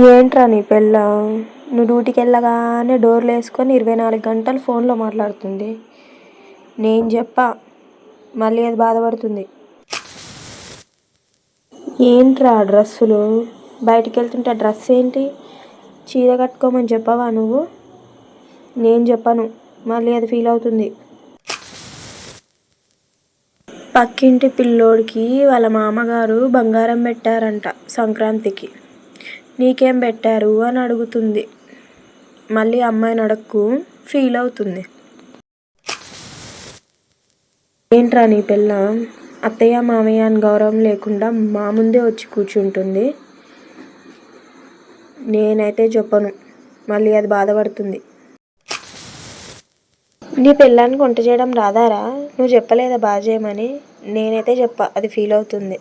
ఏంట్రా నీ పెళ్ళాం నువ్వు డ్యూటీకి వెళ్ళగానే డోర్లు వేసుకొని 24 గంటలు ఫోన్లో మాట్లాడుతుంది. నేను చెప్పా, మళ్ళీ అది బాధపడుతుంది. ఏంట్రా డ్రెస్సులు, బయటికి వెళ్తుంటే డ్రెస్ ఏంటి, చీర కట్టుకోమని చెప్పవా నువ్వు? నేను చెప్పను, మళ్ళీ అది ఫీల్ అవుతుంది. పక్కింటి పిల్లోడికి వాళ్ళ మామగారు బంగారం పెట్టారంట సంక్రాంతికి. నీకేం పెట్టారు అని అడుగుతుంది. మళ్ళీ అమ్మాయిని అడక్కు, ఫీల్ అవుతుంది. ఏంట్రా నీ పెళ్ళాం అత్తయ్య మామయ్య అని గౌరవం లేకుండా మా ముందే వచ్చి కూర్చుంటుంది. నేనైతే చెప్పను, మళ్ళీ అది బాధపడుతుంది. నీ పెళ్ళానికి వంట చేయడం రాదారా? నువ్వు చెప్పలేదా బాగా చేయమని? నేనైతే చెప్పా, అది ఫీల్ అవుతుంది.